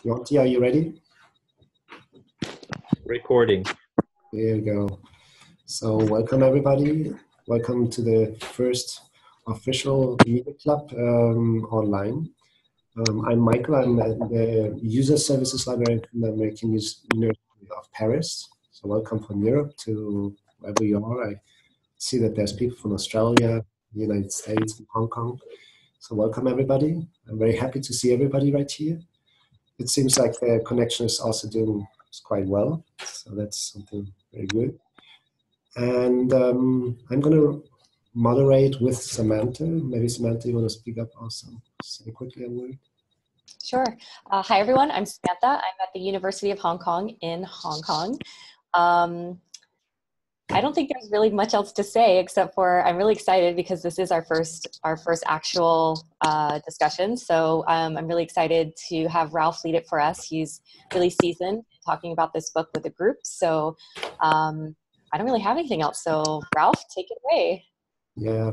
Monty, are you ready? Recording. There you go. So welcome everybody. Welcome to the first official Media Club online. I'm Michael. I'm the User Services Librarian from the American University of Paris. So welcome from Europe to wherever you are. I see that there's people from Australia, the United States, and Hong Kong. So welcome everybody. I'm very happy to see everybody right here. It seems like the connection is also doing quite well, so that's something very good. And I'm going to moderate with Samantha. Maybe Samantha, you want to speak up also? Say quickly a word. Sure. Hi, everyone. I'm Samantha. I'm at the University of Hong Kong in Hong Kong. I don't think there's really much else to say except for I'm really excited because this is our first actual discussion. So I'm really excited to have Ralph lead it for us. He's really seasoned talking about this book with a group. So I don't really have anything else. So Ralph, take it away. Yeah,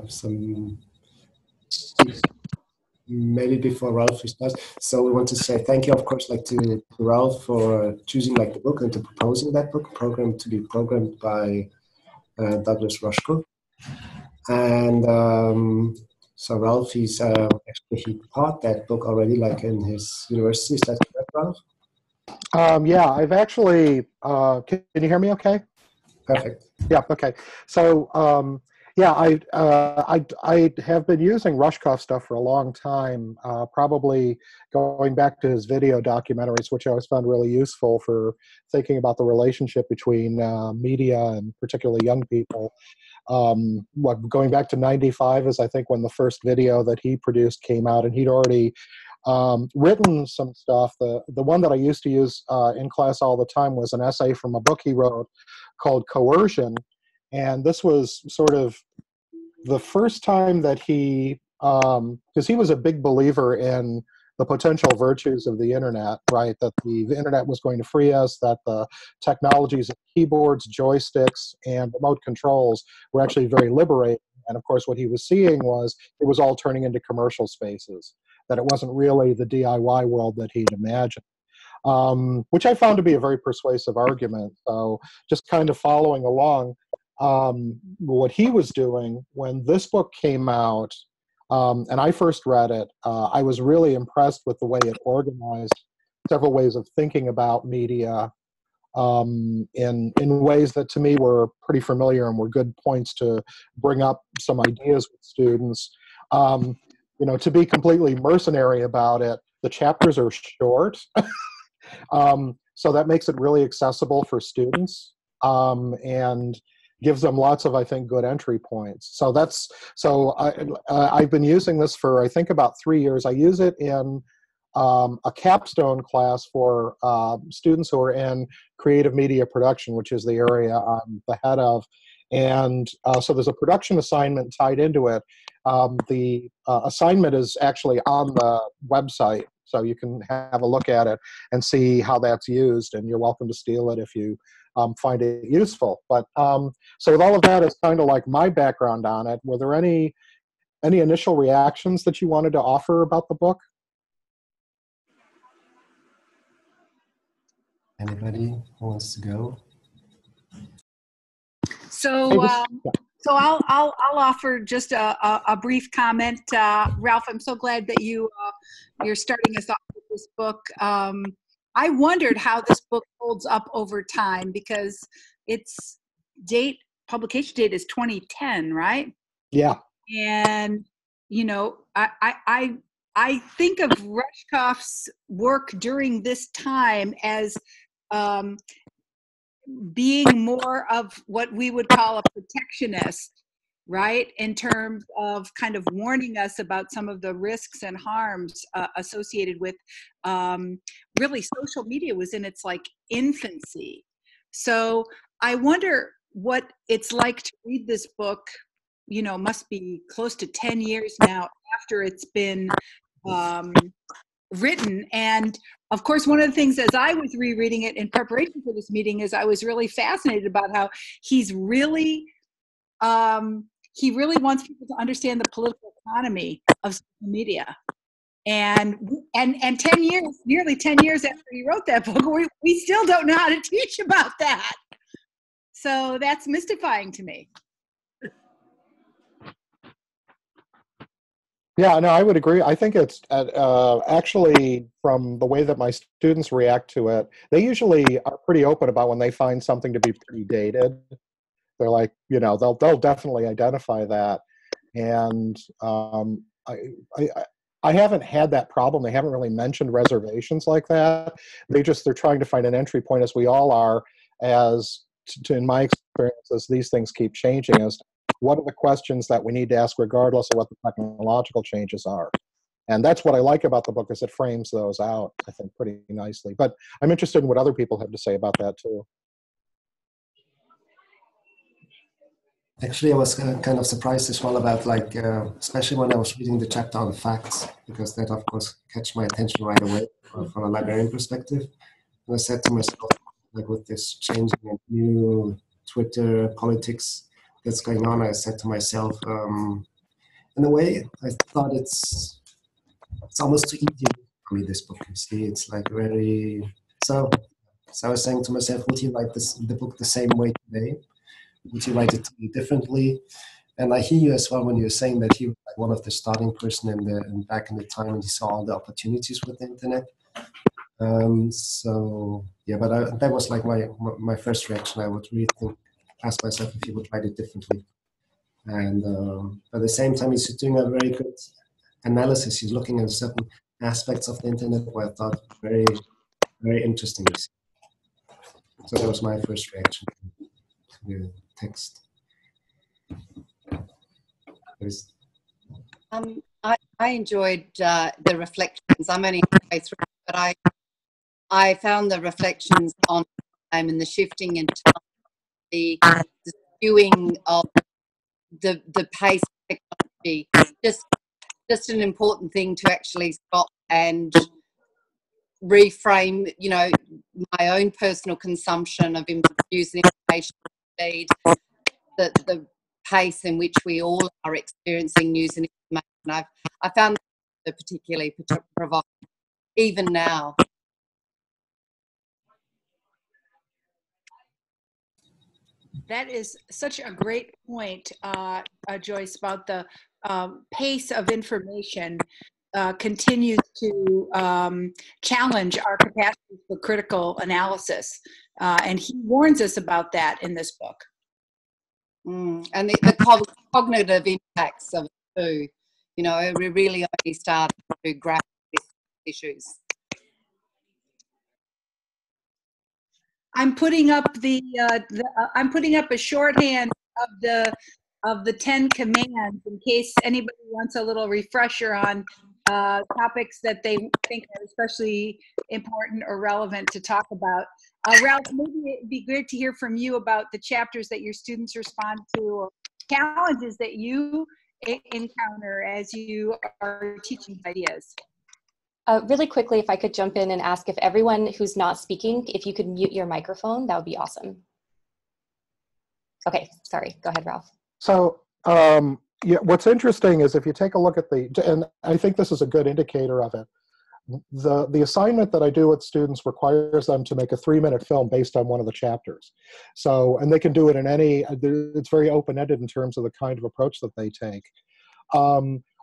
maybe before Ralph starts. So we want to say thank you, of course, to Ralph for choosing the book and to proposing that book program to be programmed by Douglas Rushkoff. And so Ralph, he taught that book already, in his university. Is that correct, Ralph? Yeah, I've actually. Can you hear me? Okay. Perfect. Yeah. Okay. So yeah, I have been using Rushkoff stuff for a long time. Probably going back to his video documentaries, which I always found really useful for thinking about the relationship between media and particularly young people. Going back to '95 is I think when the first video that he produced came out, and he'd already written some stuff. The one that I used to use in class all the time was an essay from a book he wrote called Coercion. And this was sort of the first time that he, because he was a big believer in the potential virtues of the internet, right? That the internet was going to free us, that the technologies of keyboards, joysticks, and remote controls were actually very liberating. And of course, what he was seeing was it was all turning into commercial spaces, that it wasn't really the DIY world that he'd imagined. Which I found to be a very persuasive argument. So just kind of following along, what he was doing when this book came out, and I first read it, I was really impressed with the way it organized several ways of thinking about media in ways that to me were pretty familiar and were good points to bring up some ideas with students. To be completely mercenary about it, the chapters are short. So that makes it really accessible for students and gives them lots of, I think, good entry points. So I've been using this for, I think, about 3 years. I use it in a capstone class for students who are in creative media production, which is the area I'm the head of. And so there's a production assignment tied into it. The assignment is actually on the website, so you can have a look at it and see how that's used, and you're welcome to steal it if you find it useful. But so with all of that, it's kind of like my background on it. Were there any initial reactions that you wanted to offer about the book? Anybody who wants to go? So I'll offer just a brief comment. Ralph, I'm so glad that you're starting us off with this book. I wondered how this book holds up over time because its publication date is 2010, right? Yeah. And I think of Rushkoff's work during this time as being more of what we would call a protectionist, right? In terms of kind of warning us about some of the risks and harms associated with really social media was in its infancy. So I wonder what it's like to read this book, must be close to 10 years now after it's been written. And of course, one of the things as I was rereading it in preparation for this meeting is I was really fascinated about how he really wants people to understand the political economy of social media. And 10 years, nearly 10 years after he wrote that book, we still don't know how to teach about that. So that's mystifying to me. Yeah, no, I would agree. I think it's actually, from the way that my students react to it, they usually are pretty open about when they find something to be pretty dated. They're like, they'll definitely identify that. And I haven't had that problem. They haven't really mentioned reservations like that. They're trying to find an entry point, as we all are, in my experience, as these things keep changing, as what are the questions that we need to ask regardless of what the technological changes are. And that's what I like about the book, is it frames those out, I think, pretty nicely. But I'm interested in what other people have to say about that too. Actually, I was kind of surprised as well about, especially when I was reading the chapter on facts, because that, of course, catch my attention right away from a librarian perspective. And I said to myself, with this changing and new Twitter politics that's going on, I said to myself, in a way, I thought it's almost too easy for me, this book. You see, it's very... So I was saying to myself, would you write the book the same way today? Would you write it differently? And I hear you as well when you're saying that he was one of the starting person back in the time, and he saw all the opportunities with the internet. So yeah, but that was my first reaction. I would really ask myself if he would write it differently. And at the same time, he's doing a very good analysis. He's looking at certain aspects of the internet where I thought very, very interesting. So that was my first reaction to the text. I enjoyed the reflections. I'm only halfway through, but I found the reflections on time and the shifting in time, the skewing of the pace of technology, just an important thing to actually stop and reframe, my own personal consumption of news and information feed, the pace in which we all are experiencing news and information. I found that particularly provocative, even now. That is such a great point, Joyce, about the pace of information continues to challenge our capacity for critical analysis. And he warns us about that in this book. And the cognitive impacts of it too. We really only start to grapple with issues. I'm putting up I'm putting up a shorthand of the 10 commands in case anybody wants a little refresher on topics that they think are especially important or relevant to talk about. Ralph, maybe it'd be good to hear from you about the chapters that your students respond to, or challenges that you encounter as you are teaching ideas. Really quickly, if I could jump in and ask if everyone who's not speaking, if you could mute your microphone, that would be awesome. Okay, sorry, go ahead, Ralph. So yeah, what's interesting is if you take a look at and I think this is a good indicator of it, the assignment that I do with students requires them to make a 3-minute film based on one of the chapters. So, and they can do it in it's very open-ended in terms of the kind of approach that they take.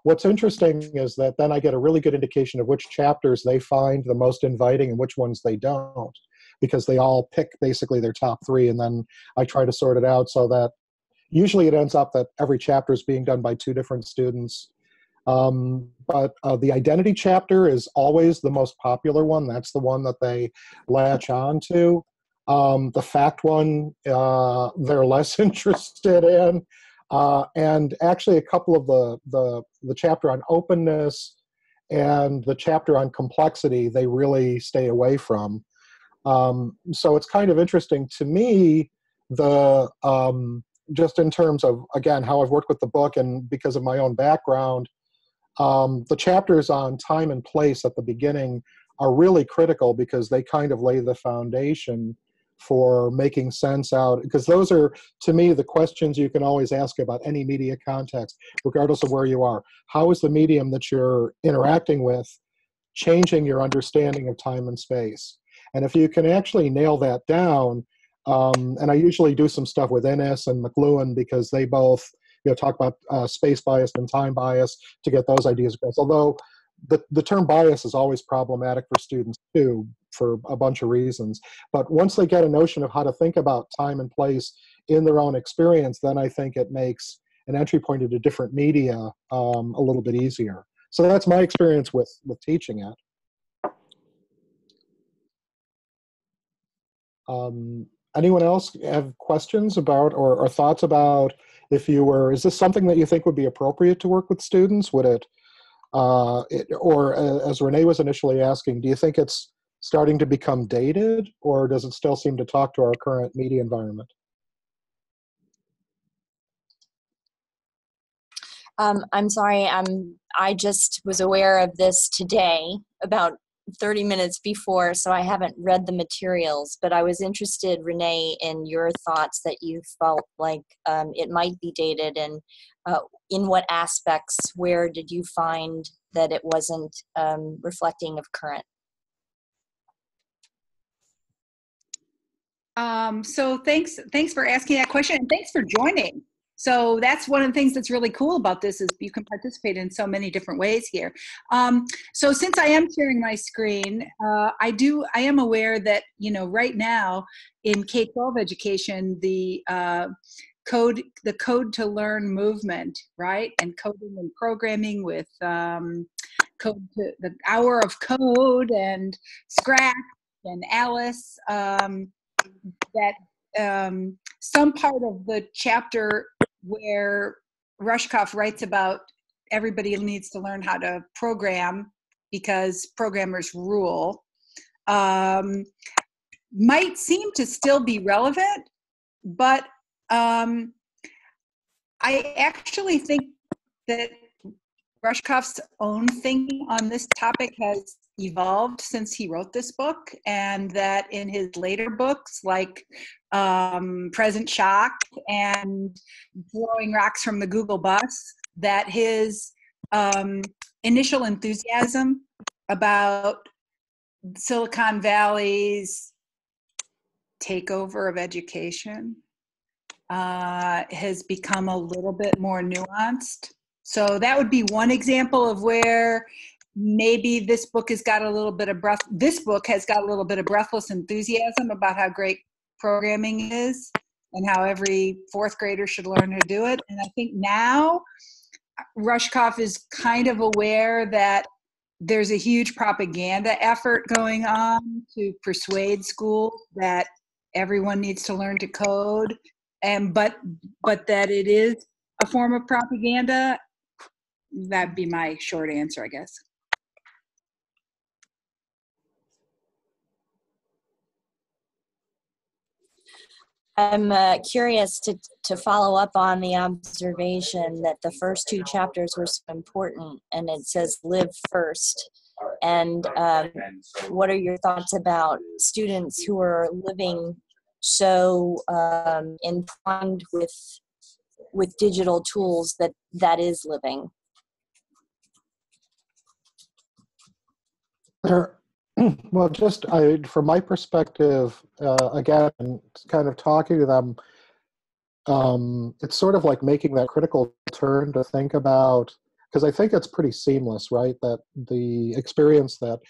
What's interesting is that then I get a really good indication of which chapters they find the most inviting and which ones they don't, because they all pick basically their top 3, and then I try to sort it out so that usually it ends up that every chapter is being done by 2 different students. But the identity chapter is always the most popular one. That's the one that they latch on to. The fact one, they're less interested in. And actually a couple of the chapter on openness and the chapter on complexity, they really stay away from. So it's kind of interesting to me, just in terms of, again, how I've worked with the book and because of my own background, the chapters on time and place at the beginning are really critical because they kind of lay the foundation for making sense out, because those are, to me, the questions you can always ask about any media context, regardless of where you are. How is the medium that you're interacting with changing your understanding of time and space. And if you can actually nail that down, and I usually do some stuff with Innes and McLuhan because they both talk about space bias and time bias to get those ideas across. Although the term bias is always problematic for students too, for a bunch of reasons. But once they get a notion of how to think about time and place in their own experience, then I think it makes an entry point into different media a little bit easier. So that's my experience with teaching it. Anyone else have questions about or thoughts about is this something that you think would be appropriate to work with students? Would it, or as Renee was initially asking, do you think it's starting to become dated, or does it still seem to talk to our current media environment? I'm sorry, I just was aware of this today, about 30 minutes before, so I haven't read the materials, but I was interested, Renee, in your thoughts that you felt like it might be dated, and in what aspects, where did you find that it wasn't reflecting of current? So thanks for asking that question, and thanks for joining. So that's one of the things that's really cool about this is you can participate in so many different ways here. So since I am sharing my screen, I am aware that, right now in K-12 education, the code to learn movement, right? And coding and programming with the Hour of Code and Scratch and Alice, that some part of the chapter where Rushkoff writes about everybody needs to learn how to program because programmers rule, might seem to still be relevant, but I actually think that Rushkoff's own thinking on this topic has evolved since he wrote this book, and that in his later books like Present Shock and Throwing Rocks from the Google Bus, that his initial enthusiasm about Silicon Valley's takeover of education has become a little bit more nuanced. So that would be one example of where maybe this book has got a little bit of breathless enthusiasm about how great programming is and how every fourth grader should learn to do it. And I think now Rushkoff is kind of aware that there's a huge propaganda effort going on to persuade schools that everyone needs to learn to code, and but that it is a form of propaganda. That'd be my short answer, I guess. I'm curious to follow up on the observation that the first two chapters were so important, and it says live first. And what are your thoughts about students who are living so entwined with digital tools that is living? Well, just from my perspective, again, kind of talking to them, it's sort of like making that critical turn to think about, because I think it's pretty seamless, right? That the experience that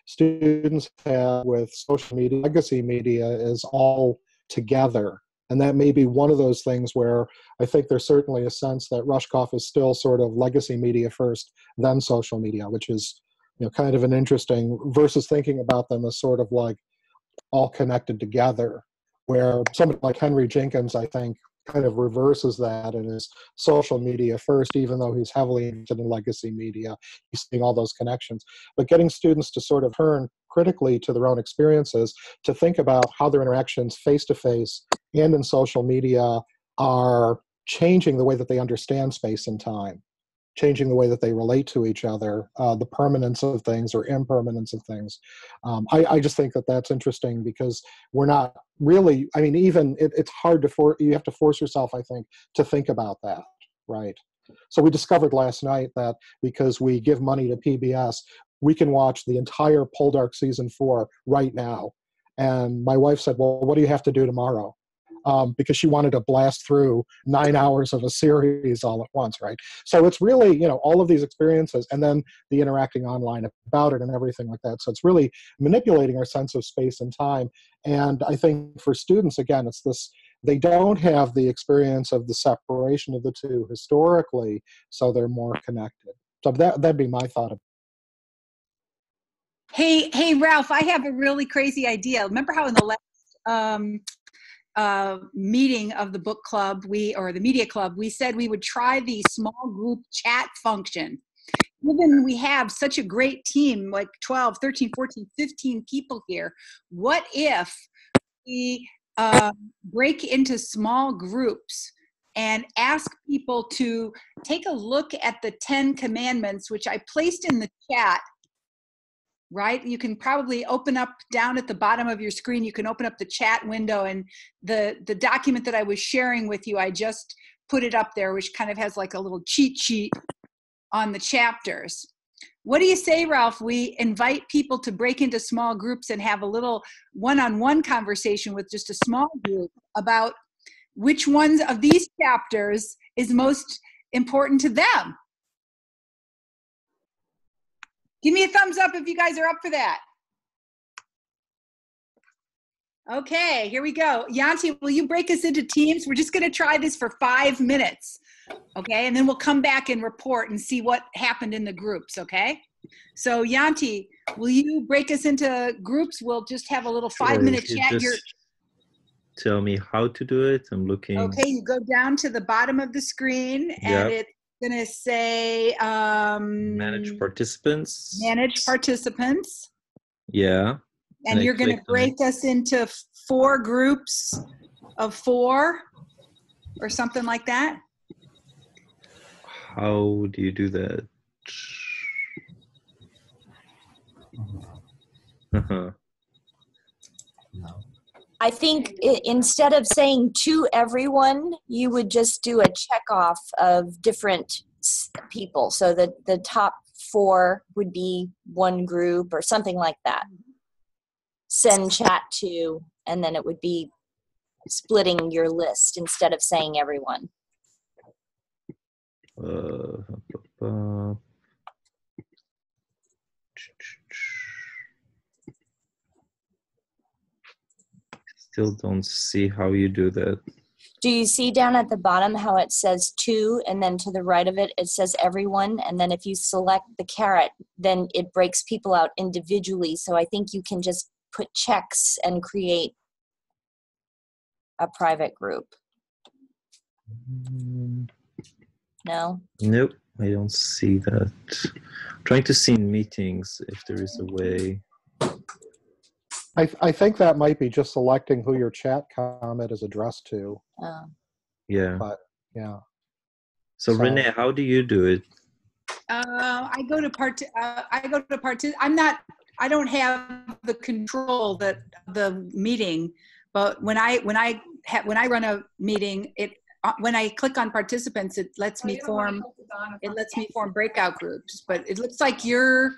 students have with social media, legacy media, is all together. And that may be one of those things where I think there's certainly a sense that Rushkoff is still sort of legacy media first, then social media, which is kind of an interesting, versus thinking about them as sort of like all connected together, where somebody like Henry Jenkins, I think, kind of reverses that and is social media first, even though he's heavily interested in legacy media. He's seeing all those connections. But getting students to sort of turn critically to their own experiences, to think about how their interactions face-to-face and in social media are changing the way that they understand space and time, changing the way that they relate to each other, the permanence of things or impermanence of things. I just think that that's interesting because we're not really, I mean, even it's hard to, you have to force yourself, I think, to think about that, right? So we discovered last night that because we give money to PBS, we can watch the entire Poldark season 4 right now. And my wife said, well, what do you have to do tomorrow? Because she wanted to blast through 9 hours of a series all at once, right? So it's really, you know, all of these experiences and then the interacting online about it and everything like that. So it's really manipulating our sense of space and time. And I think for students, again, it's this, they don't have the experience of the separation of the two historically, so they're more connected. So that'd be my thought of it. Hey, Ralph, I have a really crazy idea. Remember how in the last meeting of the book club, or the media club, we said we would try the small group chat function. Given we have such a great team, like 12, 13, 14, 15 people here, what if we break into small groups and ask people to take a look at the 10 commandments, which I placed in the chat, right? You can probably open up down at the bottom of your screen, you can open up the chat window, and the document that I was sharing with you, I just put it up there, which kind of has like a little cheat sheet on the chapters. What do you say, Ralph? We invite people to break into small groups and have a little one-on-one conversation with just a small group about which ones of these chapters is most important to them. Give me a thumbs up if you guys are up for that. Okay, here we go. Yanti, will you break us into teams? We're just going to try this for 5 minutes, okay? And then we'll come back and report and see what happened in the groups, okay? So Yanti, will you break us into groups? We'll just have a little 5-minute chat. Just tell me how to do it. I'm looking. Okay, you go down to the bottom of the screen, and it's going to say manage participants. Manage participants. Yeah. And you're going to break us into 4 groups of 4 or something like that? How do you do that? I think instead of saying to everyone, you would just do a check off of different people. So that the top 4 would be one group or something like that. Send chat to, and then it would be splitting your list instead of saying everyone. Still don't see how you do that. Do you see down at the bottom how it says to, and then to the right of it, it says everyone, and then if you select the caret, then it breaks people out individually. So I think you can just put checks and create a private group. No? Nope, I don't see that. I'm trying to see in meetings if there is a way. I think that might be just selecting who your chat comment is addressed to. Yeah. But yeah. So Renee, how do you do it? I go to I don't have the control that the meeting, but when I run a meeting, when I click on participants, it lets me form breakout groups. But it looks like you're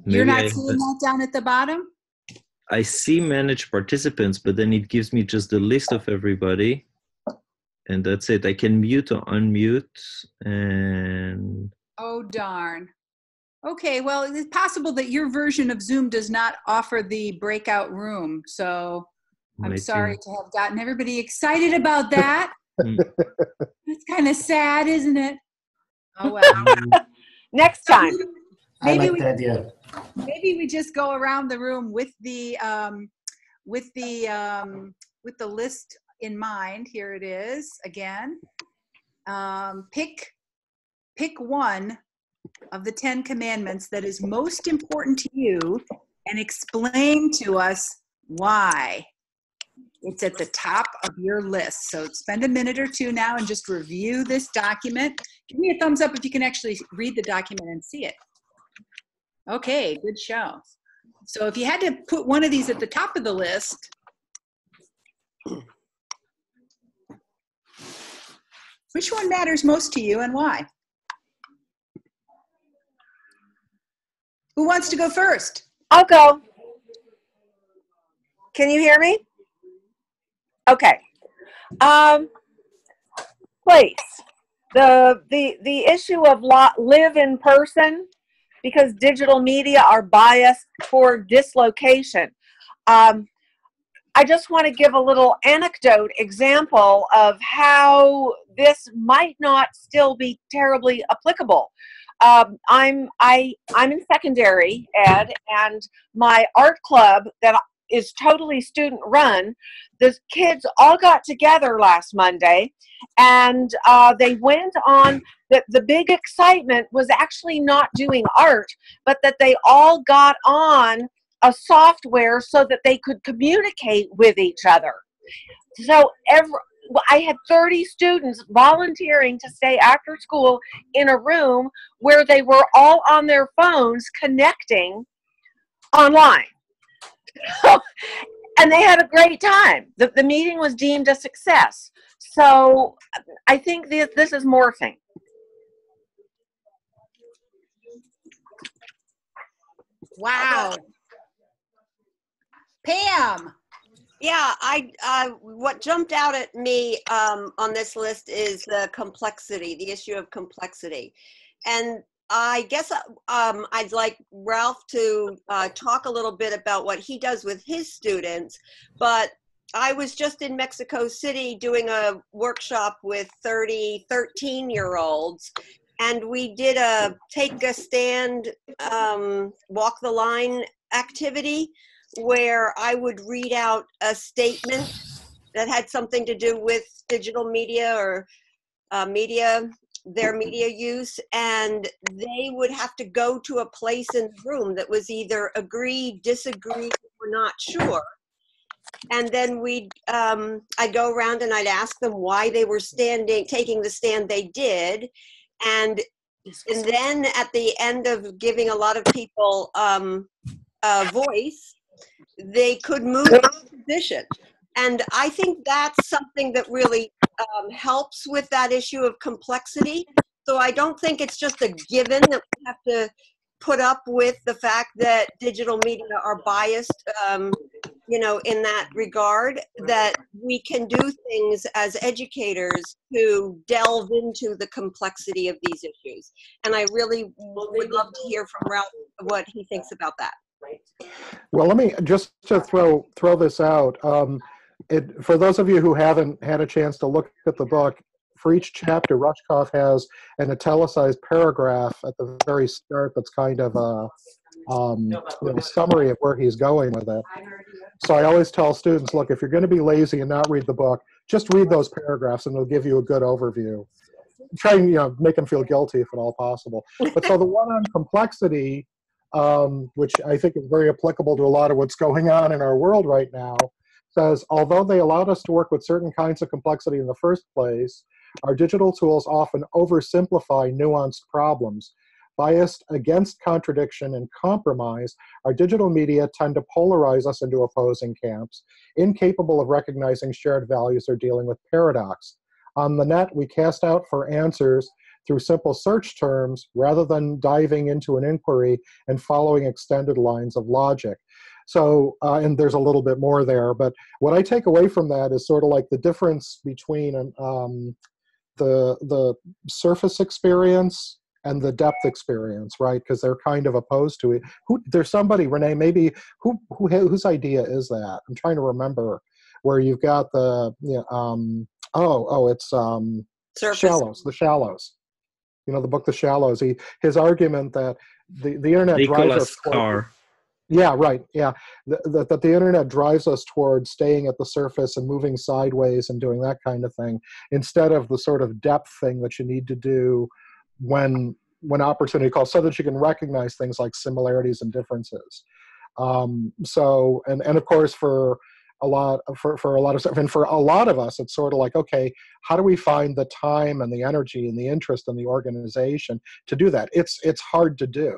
not seeing that down at the bottom. I see manage participants, but then it gives me just the list of everybody, and that's it. I can mute or unmute, and oh darn. Okay, well, it's possible that your version of Zoom does not offer the breakout room, so I'm sorry to have gotten everybody excited about that. It's kind of sad, isn't it? Oh well. Next time. I like the idea. Maybe we just go around the room with the list in mind. Here it is again. Pick one of the 10 commandments that is most important to you and explain to us why. It's at the top of your list. So spend a minute or 2 now and just review this document. Give me a thumbs up if you can actually read the document and see it. Okay, good show. So if you had to put one of these at the top of the list, which one matters most to you and why? Who wants to go first? I'll go. Can you hear me? Okay. Place. The issue of live in person, because digital media are biased for dislocation. I just want to give a little anecdote example of how this might not still be terribly applicable. I'm in secondary ed, and my art club that is totally student run, the kids all got together last Monday, and they went on, the big excitement was actually not doing art, but that they all got on a software so that they could communicate with each other. So I had 30 students volunteering to stay after school in a room where they were all on their phones connecting online. And they had a great time. The meeting was deemed a success. So I think this is morphing. Wow. Pam. Yeah, what jumped out at me on this list is the complexity, the issue of complexity. And I guess I'd like Ralph to talk a little bit about what he does with his students, but I was just in Mexico City doing a workshop with 30 13-year-olds, and we did a take a stand, walk the line activity, where I would read out a statement that had something to do with digital media or their media use, and they would have to go to a place in the room that was either agree, disagree, or not sure. And then I'd go around and I'd ask them why they were taking the stand they did. And then at the end of giving a lot of people a voice, they could move in position. And I think that's something that really helps with that issue of complexity. So I don't think it's just a given that we have to put up with the fact that digital media are biased, in that regard, that we can do things as educators to delve into the complexity of these issues. And I really would love to hear from Ralph what he thinks about that. Well, let me just to throw this out. For those of you who haven't had a chance to look at the book, for each chapter, Rushkoff has an italicized paragraph at the very start that's kind of a summary of where he's going with it. So I always tell students, look, if you're going to be lazy and not read the book, just read those paragraphs and it'll give you a good overview. Try and make them feel guilty if at all possible. But so the one on complexity, which I think is very applicable to a lot of what's going on in our world right now, says, although they allowed us to work with certain kinds of complexity in the first place, our digital tools often oversimplify nuanced problems. Biased against contradiction and compromise, our digital media tend to polarize us into opposing camps, incapable of recognizing shared values or dealing with paradox. On the net, we cast out for answers through simple search terms rather than diving into an inquiry and following extended lines of logic. So, and there's a little bit more there, but what I take away from that is sort of like the difference between the surface experience and the depth experience, right? Because they're kind of opposed to it. There's somebody, Renee, maybe whose idea is that? I'm trying to remember where you've got the it's Surface. Shallows, The Shallows. The book The Shallows. His argument that the internet drives us toward, yeah, right. Yeah, that the internet drives us towards staying at the surface and moving sideways and doing that kind of thing, instead of the sort of depth thing that you need to do when opportunity calls, so that you can recognize things like similarities and differences. So, and of course, for a lot of stuff, and for a lot of us, it's sort of like, okay, how do we find the time and the energy and the interest and the organization to do that? It's hard to do,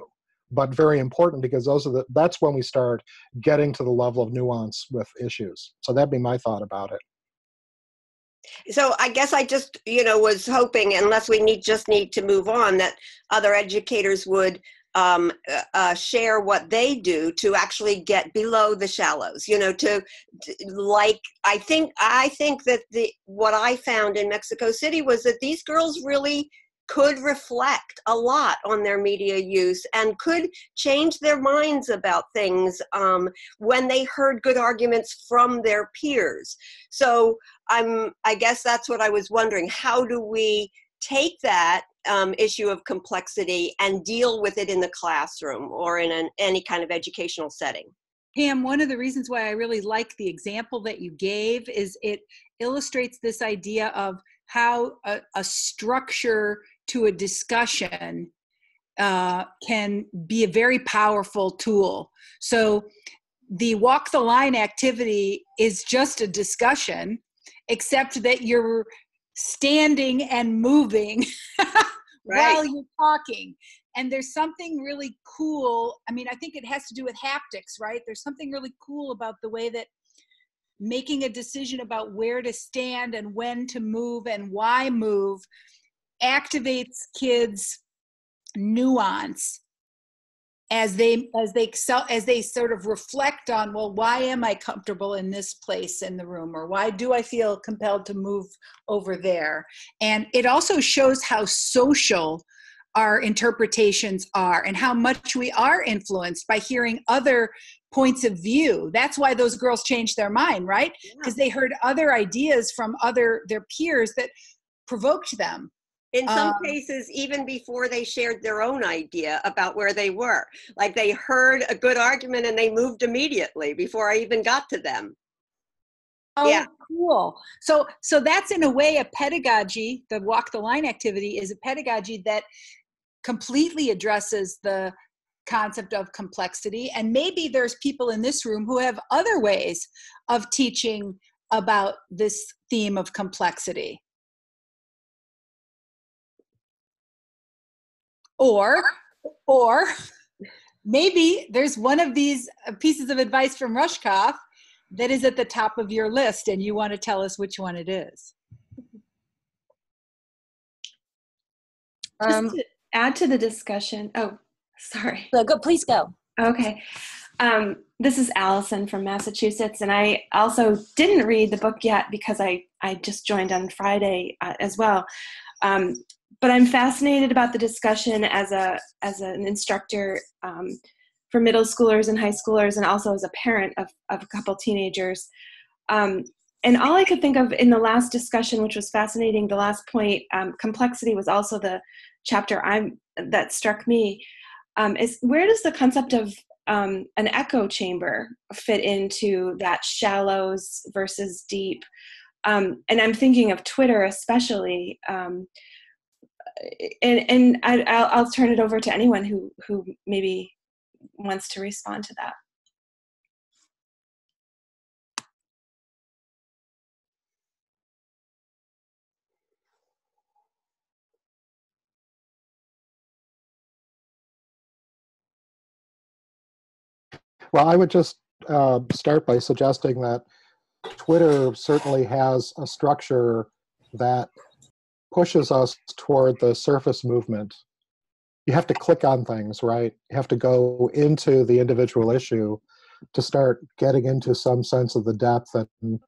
but very important, because that's when we start getting to the level of nuance with issues. So that'd be my thought about it. So I guess I just, was hoping, unless we just need to move on, that other educators would share what they do to actually get below the shallows, you know, like, I think that what I found in Mexico City was that these girls really could reflect a lot on their media use and could change their minds about things when they heard good arguments from their peers. So I guess that's what I was wondering. How do we take that issue of complexity and deal with it in the classroom or in any kind of educational setting? Pam, one of the reasons why I really like the example that you gave is it illustrates this idea of how a structure to a discussion can be a very powerful tool. So the walk the line activity is just a discussion, except that you're standing and moving while you're talking. And there's something really cool. I mean, I think it has to do with haptics, right? There's something really cool about the way that making a decision about where to stand and when to move and why move activates kids' nuance as they sort of reflect on, well, why am I comfortable in this place in the room, or why do I feel compelled to move over there? And it also shows how social our interpretations are and how much we are influenced by hearing other points of view. That's why those girls changed their mind, right? Because they heard other ideas from their peers that provoked them. In some cases, even before they shared their own idea about where they were. Like, they heard a good argument and they moved immediately before I even got to them. Oh, yeah. Cool. So that's in a way a pedagogy. The walk the line activity is a pedagogy that completely addresses the concept of complexity. And maybe there's people in this room who have other ways of teaching about this theme of complexity. Or maybe there's one of these pieces of advice from Rushkoff that is at the top of your list and you want to tell us which one it is. Just to add to the discussion. Oh, sorry. Go, please go. Okay. This is Allison from Massachusetts, and I also didn't read the book yet because I just joined on Friday as well. But I'm fascinated about the discussion as an instructor for middle schoolers and high schoolers, and also as a parent of a couple teenagers. And all I could think of in the last discussion, which was fascinating, the last point, complexity was also the chapter that struck me, is where does the concept of an echo chamber fit into that shallows versus deep? And I'm thinking of Twitter especially. And I'll turn it over to anyone who maybe wants to respond to that. Well, I would just start by suggesting that Twitter certainly has a structure that pushes us toward the surface movement. You have to click on things, right? You have to go into the individual issue to start getting into some sense of the depth and,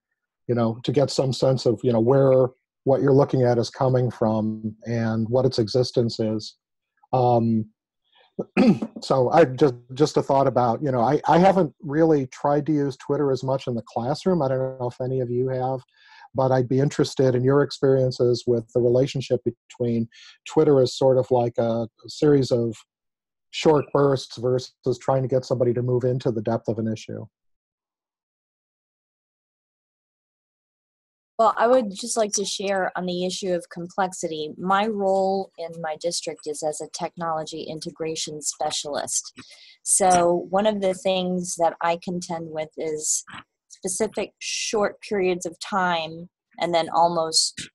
to get some sense of, where what you're looking at is coming from and what its existence is. So I just a thought about, I haven't really tried to use Twitter as much in the classroom. I don't know if any of you have, but I'd be interested in your experiences with the relationship between Twitter as sort of like a series of short bursts versus trying to get somebody to move into the depth of an issue. Well, I would just like to share on the issue of complexity. My role in my district is as a technology integration specialist. So one of the things that I contend with is specific short periods of time and then almost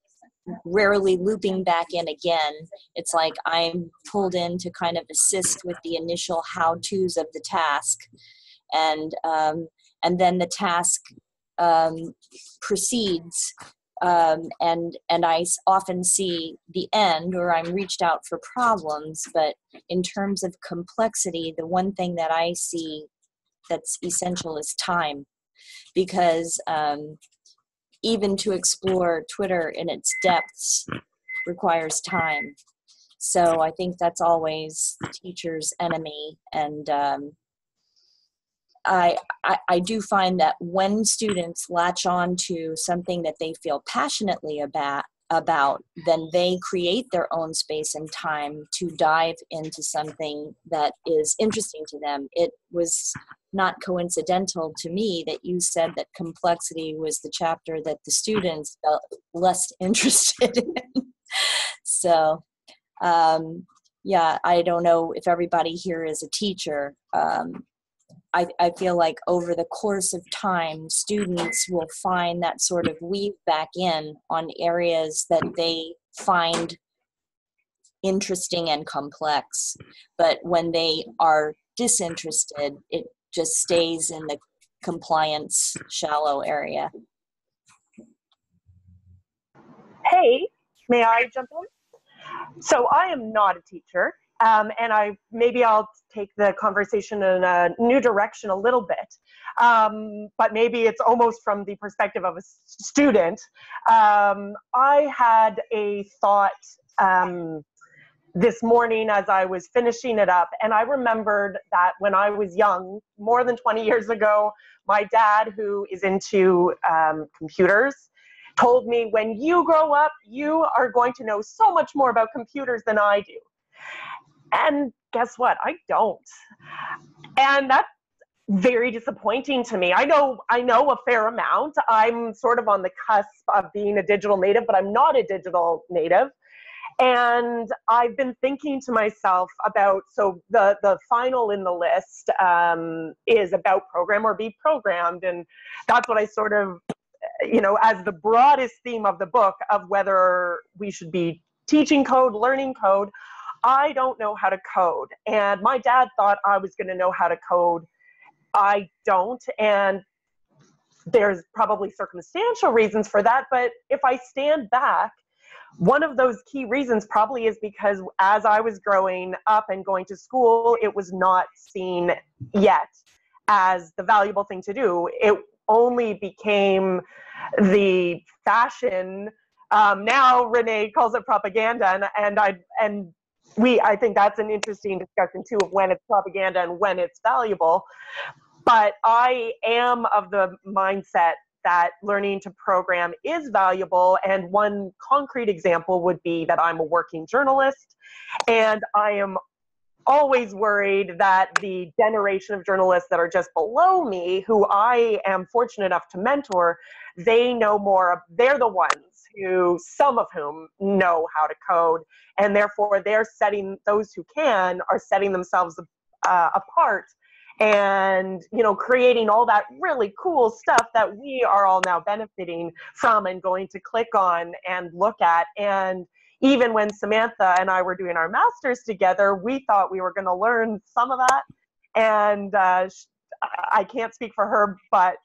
rarely looping back in again. It's like I'm pulled in to kind of assist with the initial how-tos of the task. And then the task proceeds and I often see the end, or I'm reached out for problems. But in terms of complexity, the one thing that I see that's essential is time, because even to explore Twitter in its depths requires time. So I think that's always the teacher's enemy. And I do find that when students latch on to something that they feel passionately about, then they create their own space and time to dive into something that is interesting to them. It was not coincidental to me that you said that complexity was the chapter that the students felt less interested in. So, yeah, I don't know if everybody here is a teacher. I feel like over the course of time, students will find that sort of weave back in on areas that they find interesting and complex. But when they are disinterested, it just stays in the compliance shallow area. Hey, may I jump in? So I am not a teacher, and maybe I'll take the conversation in a new direction a little bit, but maybe it's almost from the perspective of a student. I had a thought this morning as I was finishing it up, and I remembered that when I was young, more than 20 years ago, my dad, who is into computers, told me, when you grow up, you are going to know so much more about computers than I do. And guess what? I don't. And that's very disappointing to me. I know a fair amount. I'm sort of on the cusp of being a digital native, but I'm not a digital native. And I've been thinking to myself about, so the final in the list is about program or be programmed. And that's what I sort of, as the broadest theme of the book of whether we should be teaching code, learning code. I don't know how to code. And my dad thought I was going to know how to code. I don't. And there's probably circumstantial reasons for that. But if I stand back, one of those key reasons probably is because as I was growing up and going to school, it was not seen yet as the valuable thing to do. It only became the fashion. Now Renee calls it propaganda, and I think that's an interesting discussion too of when it's propaganda and when it's valuable. But I am of the mindset that learning to program is valuable. And one concrete example would be that I'm a working journalist, and I am always worried that the generation of journalists that are just below me, who I am fortunate enough to mentor, they know more. They're the ones who, some of whom know how to code, and therefore those who can are setting themselves apart and, creating all that really cool stuff that we are all now benefiting from and going to click on and look at. And even when Samantha and I were doing our masters together, we thought we were going to learn some of that. And I can't speak for her, but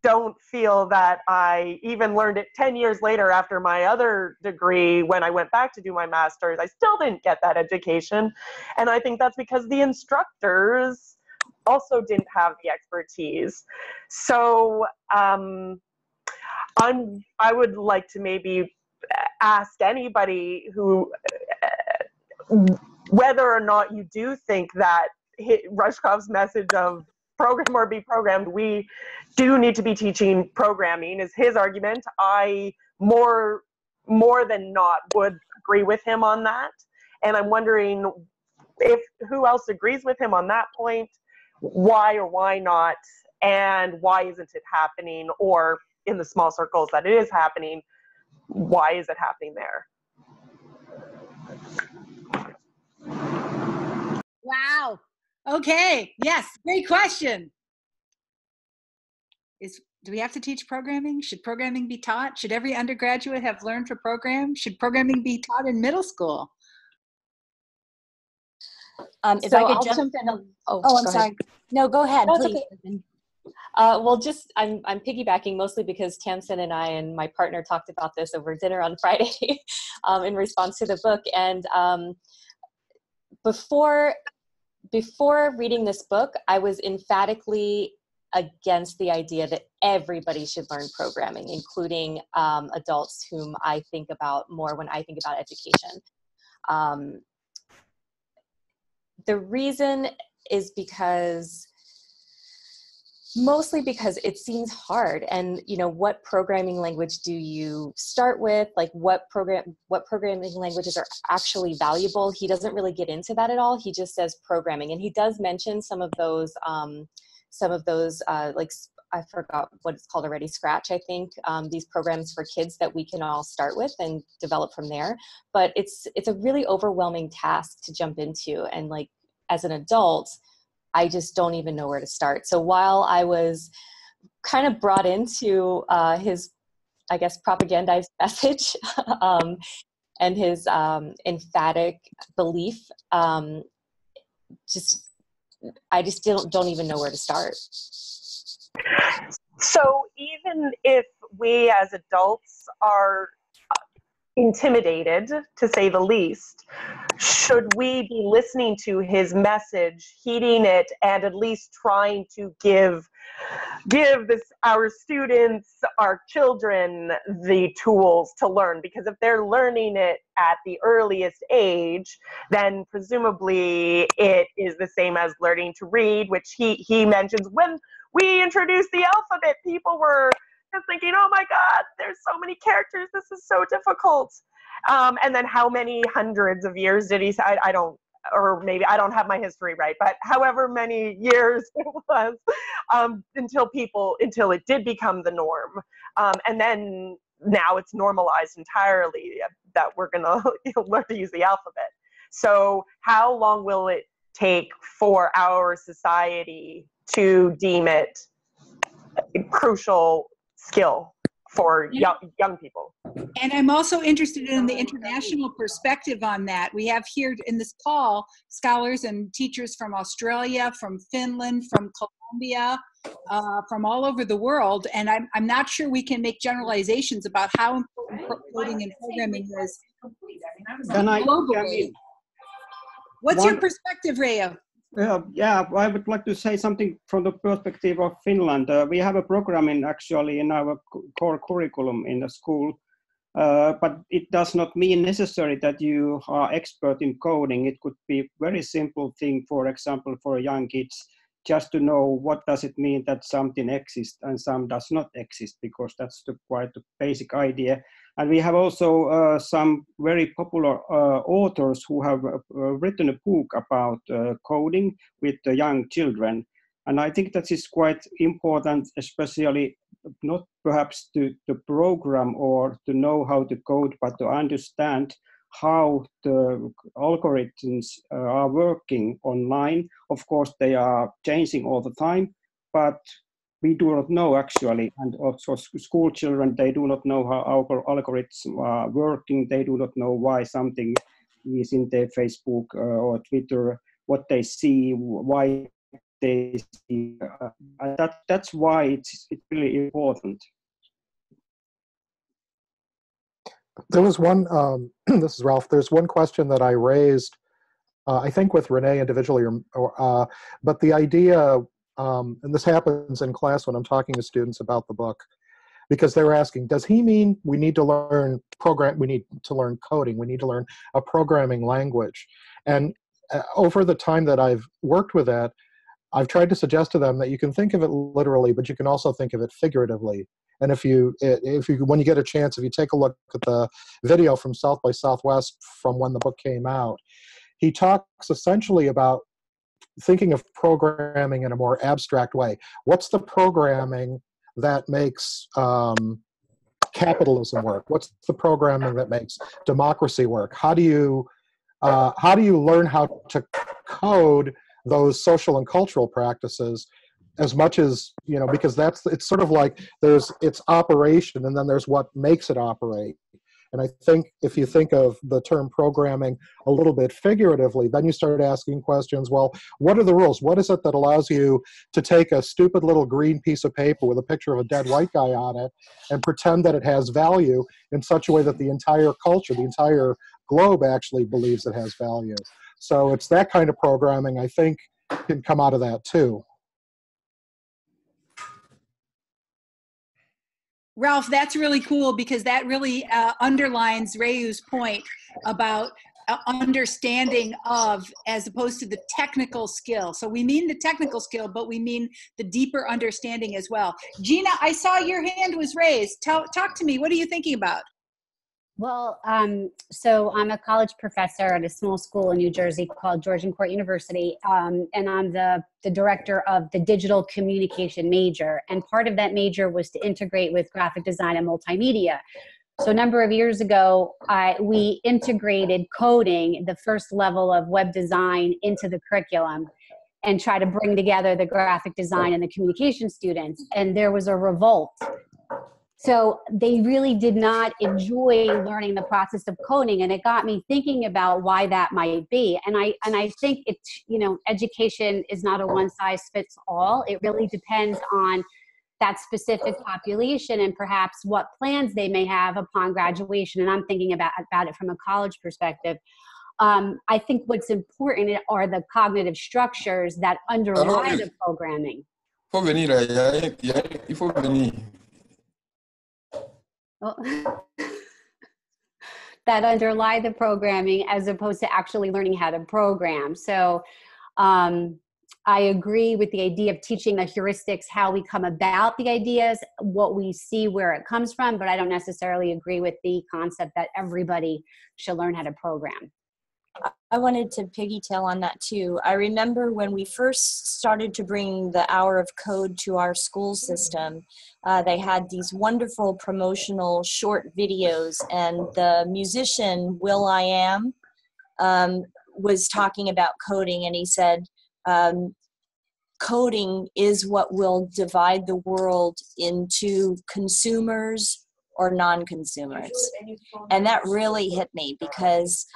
don't feel that I even learned it 10 years later after my other degree. When I went back to do my master's, I still didn't get that education. And I think that's because the instructors also didn't have the expertise. So I would like to maybe ask anybody who, whether or not you do think that Rushkoff's message of program or be programmed, we do need to be teaching programming, is his argument. I more than not would agree with him on that. And I'm wondering who else agrees with him on that point, why or why not, and why isn't it happening, or in the small circles that it is happening, why is it happening there? Wow. Okay. Yes. Great question. Do we have to teach programming? Should programming be taught? Should every undergraduate have learned to program? Should programming be taught in middle school? If I could jump in. I'm sorry. No, go ahead, please. Okay. Well, just I'm piggybacking mostly because Tamsin and I and my partner talked about this over dinner on Friday in response to the book. And before reading this book, I was emphatically against the idea that everybody should learn programming, including adults whom I think about more when I think about education. The reason is mostly because it seems hard, and what programming language do you start with? Like what programming languages are actually valuable? He doesn't really get into that at all. He just says programming, and he does mention some of those like, I forgot what it's called already, Scratch, I think, these programs for kids that we can all start with and develop from there. But it's a really overwhelming task to jump into, and like as an adult, I just don't even know where to start. So while I was kind of brought into his, I guess, propagandized message and his emphatic belief, I just don't even know where to start. So even if we as adults are intimidated, to say the least, should we be listening to his message, heeding it, and at least trying to give our students, our children, the tools to learn? Because if they're learning it at the earliest age, then presumably it is the same as learning to read, which he mentions. When we introduced the alphabet, people were just thinking, oh my God, there's so many characters, this is so difficult. And then how many hundreds of years did he say? I don't, or maybe I don't have my history right, but however many years it was until it did become the norm. And then now it's normalized entirely that we're gonna learn to use the alphabet. So how long will it take for our society to deem it a crucial skill for young people? And I'm also interested in the international perspective on that. We have here in this call scholars and teachers from Australia, from Finland, from Colombia, from all over the world. And I'm not sure we can make generalizations about how important coding and programming is globally. What's your perspective, Reijo? Yeah, I would like to say something from the perspective of Finland. We have a programming actually in our core curriculum in the school, but it does not mean necessarily that you are expert in coding. It could be a very simple thing, for example, for young kids, just to know what does it mean that something exists and some does not exist, because that's quite a basic idea. And we have also some very popular authors who have written a book about coding with the young children. And I think that is quite important, especially not perhaps to program or to know how to code, but to understand how the algorithms are working online. Of course, they are changing all the time, but we do not know actually. And also school children, they do not know how our algorithms are working. They do not know why something is in their Facebook or Twitter, what they see, why they see. That's why it's really important. There was one, this is Ralph, there's one question that I raised, I think with Renee individually, but the idea, and this happens in class when I'm talking to students about the book, because they were asking, does he mean we need to learn we need to learn coding, we need to learn a programming language? And over the time that I've worked with that, I've tried to suggest to them that you can think of it literally, but you can also think of it figuratively. And if you, when you get a chance, if you take a look at the video from South by Southwest from when the book came out, he talks essentially about thinking of programming in a more abstract way. What's the programming that makes capitalism work? What's the programming that makes democracy work? How do you learn how to code those social and cultural practices, as much as, because it's sort of like it's operation and then there's what makes it operate. And I think if you think of the term programming a little bit figuratively, then you start asking questions, well, what are the rules? What is it that allows you to take a stupid little green piece of paper with a picture of a dead white guy on it and pretend that it has value in such a way that the entire culture, the entire globe actually believes it has value? So it's that kind of programming, I think, can come out of that too. Ralph, that's really cool because that really underlines Rayu's point about understanding of as opposed to the technical skill. So we mean the technical skill, but we mean the deeper understanding as well. Gina, I saw your hand was raised. Talk to me. What are you thinking about? Well, so I'm a college professor at a small school in New Jersey called Georgian Court University, and I'm the director of the digital communication major. And part of that major was to integrate with graphic design and multimedia. So a number of years ago, we integrated coding, the first level of web design, into the curriculum and try to bring together the graphic design and the communication students. And there was a revolt. So they really did not enjoy learning the process of coding, and it got me thinking about why that might be. And I think it's, you know, education is not a one size fits all. It really depends on that specific population and perhaps what plans they may have upon graduation. And I'm thinking about it from a college perspective. I think what's important are the cognitive structures that underlie the programming. That underlie the programming as opposed to actually learning how to program. So I agree with the idea of teaching the heuristics, how we come about the ideas, what we see, where it comes from, but I don't necessarily agree with the concept that everybody should learn how to program. I wanted to piggytail on that too. I remember when we first started to bring the Hour of Code to our school system, they had these wonderful promotional short videos, and the musician will.i.am was talking about coding, and he said, coding is what will divide the world into consumers or non-consumers. And that really hit me because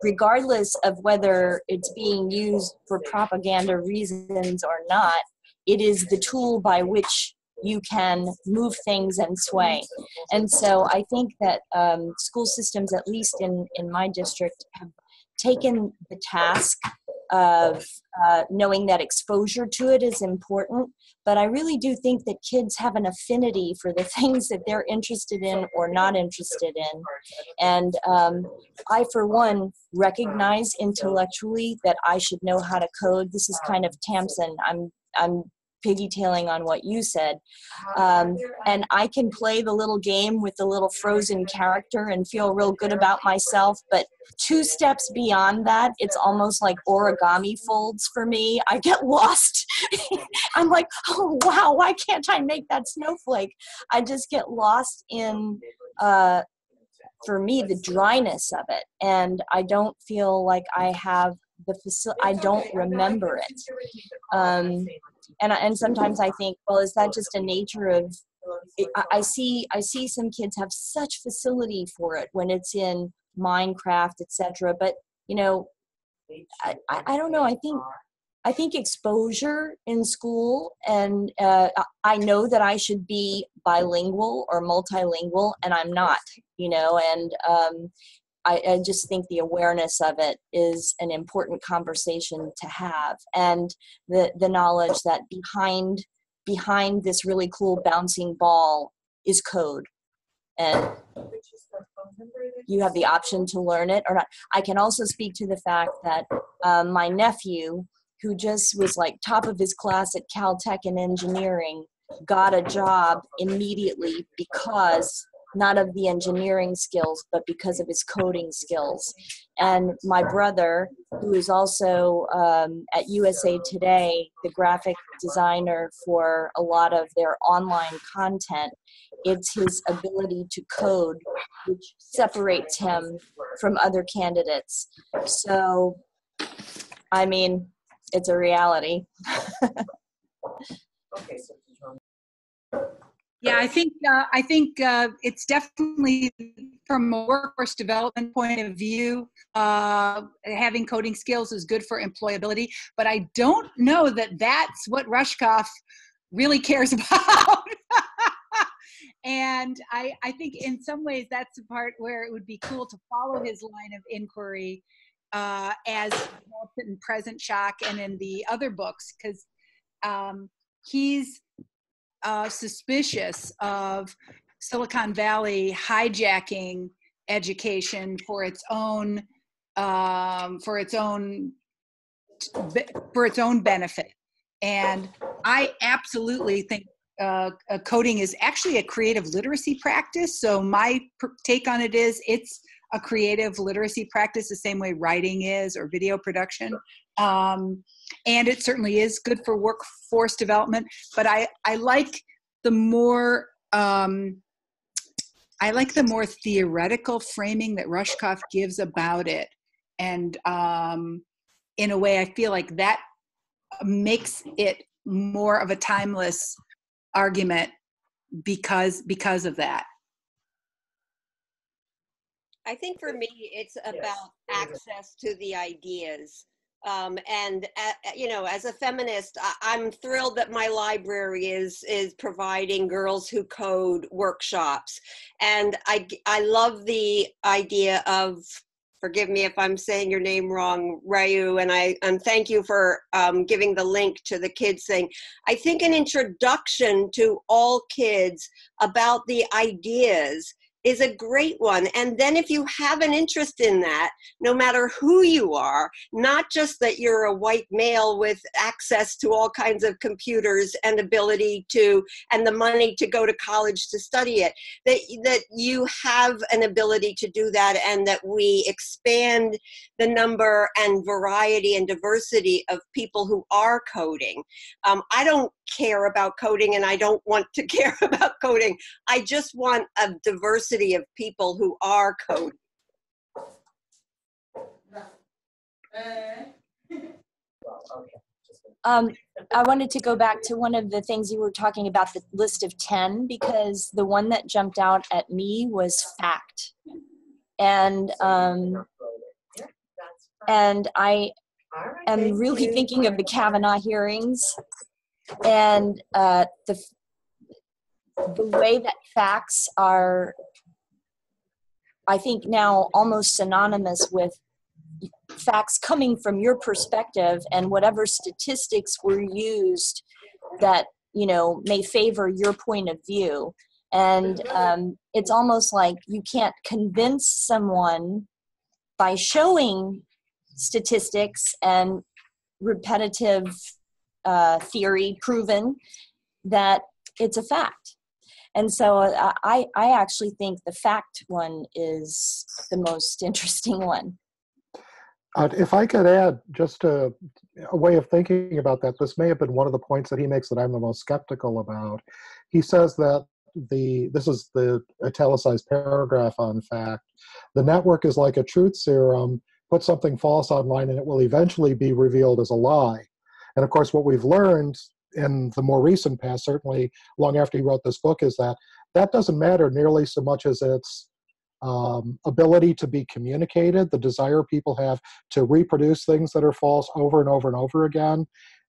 regardless of whether it's being used for propaganda reasons or not, it is the tool by which you can move things and sway. And so I think that school systems, at least in my district, have taken the task of knowing that exposure to it is important, but I really do think that kids have an affinity for the things that they're interested in or not interested in. And I, for one, recognize intellectually that I should know how to code. This is kind of Tamsin. I'm piggytailing on what you said. And I can play the little game with the little frozen character and feel real good about myself, but 2 steps beyond that, it's almost like origami folds for me. I get lost. I'm like, oh wow, why can't I make that snowflake? I just get lost in, for me, the dryness of it. And I don't feel like I have the facility, I don't remember it. And sometimes I think, well, is that just a nature of, I see some kids have such facility for it when it's in Minecraft, etc. But, you know, I don't know. I think exposure in school, and I know that I should be bilingual or multilingual, and I'm not, you know, and I just think the awareness of it is an important conversation to have, and the knowledge that behind this really cool bouncing ball is code, and you have the option to learn it or not. I can also speak to the fact that my nephew, who just was like top of his class at Caltech in engineering, got a job immediately because not of the engineering skills, but because of his coding skills. And my brother, who is also at USA Today, the graphic designer for a lot of their online content, it's his ability to code which separates him from other candidates. So, I mean, it's a reality. Yeah, I think it's definitely from a workforce development point of view, having coding skills is good for employability. But I don't know that that's what Rushkoff really cares about. And I think in some ways that's the part where it would be cool to follow his line of inquiry as in Present Shock and in the other books, because he's suspicious of Silicon Valley hijacking education for its own benefit. And I absolutely think coding is actually a creative literacy practice. So my take on it is it's a creative literacy practice the same way writing is, or video production. And it certainly is good for workforce development. But I like the more theoretical framing that Rushkoff gives about it. And in a way, I feel like that makes it more of a timeless argument because of that. I think for me, it's about access to the ideas. And as a feminist, I'm thrilled that my library is providing Girls Who Code workshops. And I love the idea of, forgive me if I'm saying your name wrong, Rayu, and thank you for giving the link to the kids thing. I think an introduction to all kids about the ideas is a great one. And then if you have an interest in that, no matter who you are, not just that you're a white male with access to all kinds of computers and ability to, and the money to go to college to study it, that you have an ability to do that, and that we expand the number and variety and diversity of people who are coding. I don't care about coding, and I don't want to care about coding. I just want a diversity of people who are coding. I wanted to go back to one of the things you were talking about, the list of 10, because the one that jumped out at me was fact. And I am really thinking of the Kavanaugh hearings and the way that facts are, I think now almost synonymous with facts coming from your perspective, and whatever statistics were used that, may favor your point of view. And it's almost like you can't convince someone by showing statistics and repetitive theory proven that it's a fact. And so I actually think the fact one is the most interesting one. If I could add just a way of thinking about that, this may have been one of the points that he makes that I'm the most skeptical about. He says that this is the italicized paragraph on fact, the network is like a truth serum, put something false online and it will eventually be revealed as a lie. And of course, what we've learned in the more recent past, certainly long after he wrote this book, is that that doesn't matter nearly so much as its ability to be communicated, the desire people have to reproduce things that are false over and over and over again,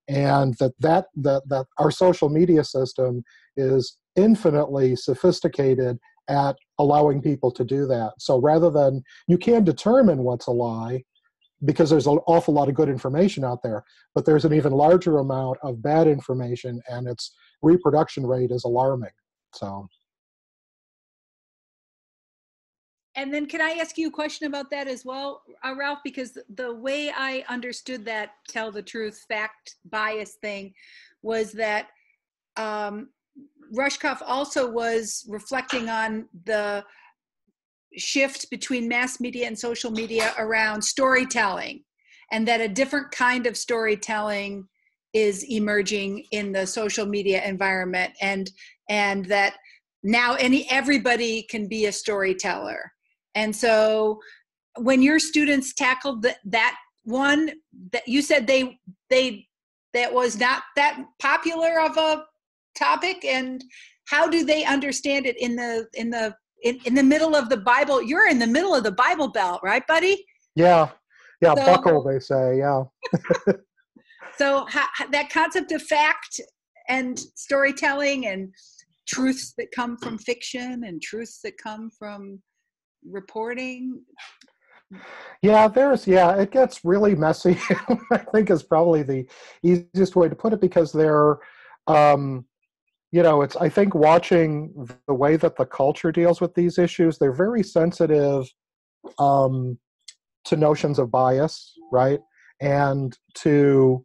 and that our social media system is infinitely sophisticated at allowing people to do that. So rather than, you can determine what's a lie because there's an awful lot of good information out there, but there's an even larger amount of bad information, and its reproduction rate is alarming. So. And then can I ask you a question about that as well, Ralph? Because the way I understood that tell the truth, fact, bias thing was that Rushkoff also was reflecting on the shift between mass media and social media around storytelling, and that a different kind of storytelling is emerging in the social media environment, and that now everybody can be a storyteller. And so when your students tackled that one, that you said that was not that popular of a topic, and how do they understand it in the middle of the Bible? You're in the middle of the Bible Belt, right, buddy? Yeah, So, buckle, they say, yeah. So that concept of fact and storytelling and truths that come from fiction and truths that come from reporting. Yeah, it gets really messy. I think is probably the easiest way to put it, because they're, I think watching the way that the culture deals with these issues, they're very sensitive to notions of bias, right? And to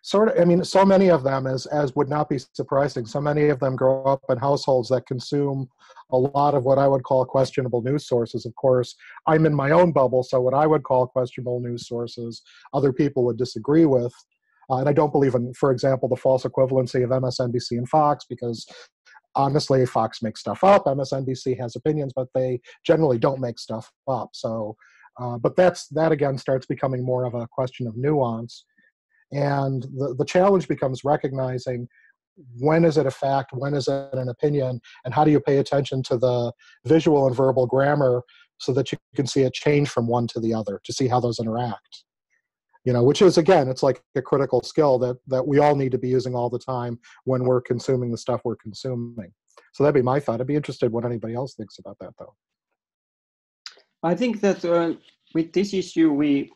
so many of them, as would not be surprising, so many of them grow up in households that consume a lot of what I would call questionable news sources. Of course, I'm in my own bubble, so what I would call questionable news sources, other people would disagree with. And I don't believe in, for example, the false equivalency of MSNBC and Fox, because honestly, Fox makes stuff up. MSNBC has opinions, but they generally don't make stuff up. So, but that again starts becoming more of a question of nuance. And the challenge becomes recognizing when is it a fact, when is it an opinion, and how do you pay attention to the visual and verbal grammar so that you can see it change from one to the other, to see how those interact. Which is, again, it's like a critical skill that we all need to be using all the time when we're consuming the stuff we're consuming. So that'd be my thought. I'd be interested what anybody else thinks about that, though. I think that with this issue, we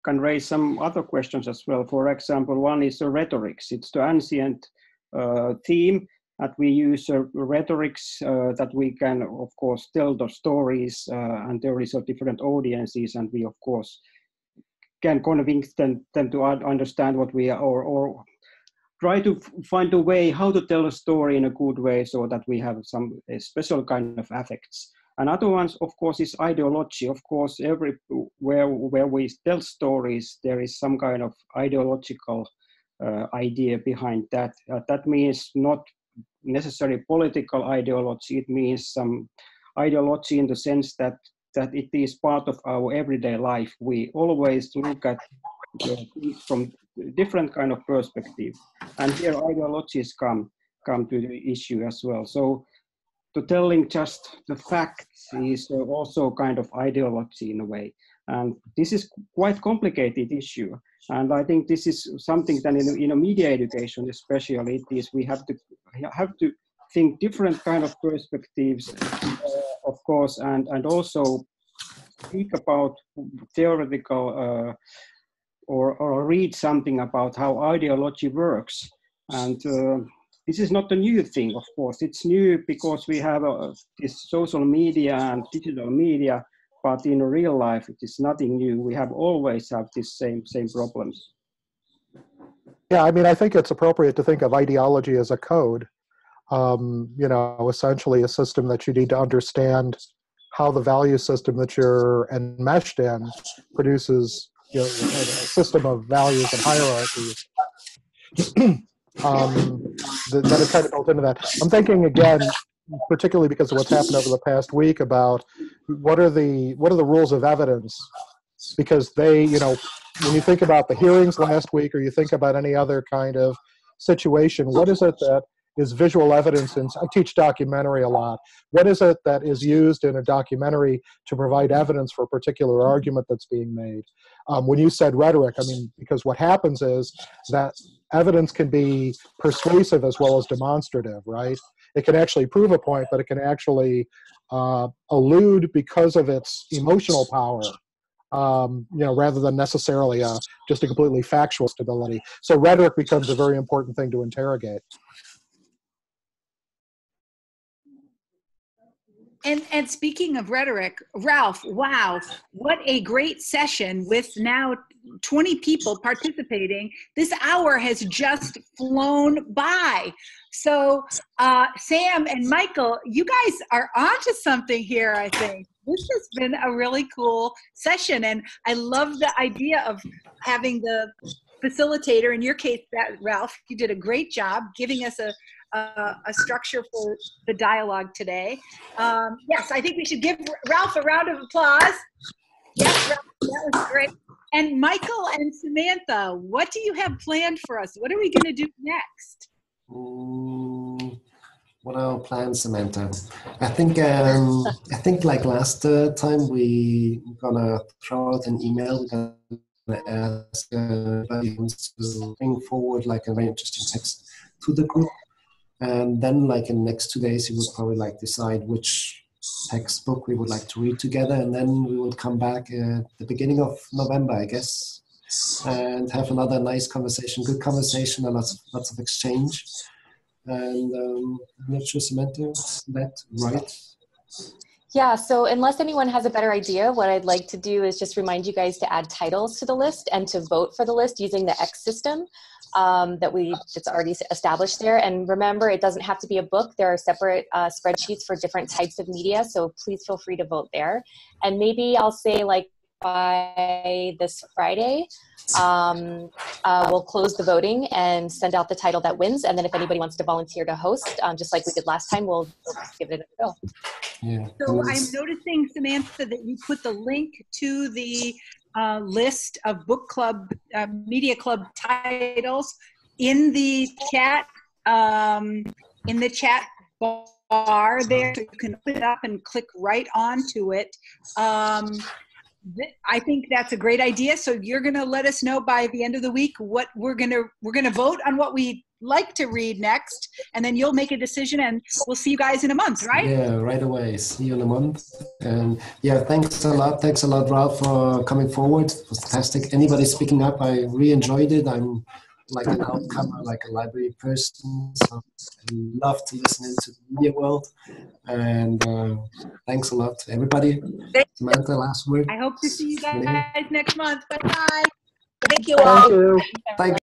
can raise some other questions as well. For example, one is the rhetorics. It's the ancient theme that we use rhetorics that we can, of course, tell the stories, and there is a different audiences, and we, of course, can convince them to understand what we are, or try to find a way how to tell a story in a good way so that we have some special kind of affects. Another one, of course, is ideology. Of course, where we tell stories, there is some kind of ideological idea behind that. That means not necessarily political ideology. It means some ideology in the sense that it is part of our everyday life. We always look at things from different kind of perspective, and here ideologies come to the issue as well. So, to telling just the facts is also kind of ideology in a way. And this is quite complicated issue. And I think this is something that in a media education, especially, it is we have to think different kind of perspectives, of course, and also speak about theoretical or read something about how ideology works. And this is not a new thing, of course. It's new because we have this social media and digital media, but in real life, it is nothing new. We have always have this same problems. Yeah, I mean, I think it's appropriate to think of ideology as a code. Essentially a system that you need to understand how the value system that you're enmeshed in produces a system of values and hierarchies. That is kind of built into that. I'm thinking again, particularly because of what's happened over the past week, about what are the rules of evidence, because they, when you think about the hearings last week, or you think about any other kind of situation, what is it that is visual evidence? And I teach documentary a lot. What is it that is used in a documentary to provide evidence for a particular argument that's being made? When you said rhetoric, I mean, because what happens is that evidence can be persuasive as well as demonstrative, right? It can actually prove a point, but it can actually allude because of its emotional power, rather than necessarily just a completely factual stability. So rhetoric becomes a very important thing to interrogate. And speaking of rhetoric, Ralph, wow, what a great session with now 20 people participating. This hour has just flown by. So Sam and Michael, you guys are onto something here, I think. This has been a really cool session, and I love the idea of having the facilitator, in your case, Ralph, you did a great job giving us a structure for the dialogue today. Yes, I think we should give Ralph a round of applause. Yes, Ralph, that was great. And Michael and Samantha, what do you have planned for us? What are we going to do next? What are our plans, Samantha? I think like last time we gonna throw out an email. We're gonna ask everybody who wants to bring forward like a very interesting text to the group, and then like in the next 2 days, we would probably like decide which textbook we would like to read together, and then we will come back at the beginning of November, I guess, and have another nice conversation, good conversation, and lots of exchange. And I'm not sure, Samantha, is that right? Yeah, so unless anyone has a better idea, what I'd like to do is just remind you guys to add titles to the list and to vote for the list using the X system that's already established there. And remember, it doesn't have to be a book. There are separate spreadsheets for different types of media, so please feel free to vote there. And maybe I'll say like by this Friday, we'll close the voting and send out the title that wins. And then if anybody wants to volunteer to host, just like we did last time, we'll just give it a go. Yeah. So I'm noticing, Samantha, that you put the link to the list of book club, media club titles in the chat, bar there. So you can open it up and click right onto it. I think that's a great idea. So you're going to let us know by the end of the week what we're going to vote on what we like to read next, and then you'll make a decision, and we'll see you guys in a month, right? Yeah, right away. See you in a month. And yeah, thanks a lot, Ralph, for coming forward. It was fantastic. Anybody speaking up, I really enjoyed it. I'm like an outcomer, like a library person, so I love to listen into the media world. And thanks a lot to everybody. Samantha, last word. I hope to see you guys next month. Bye-bye. Thank you all. Thank you.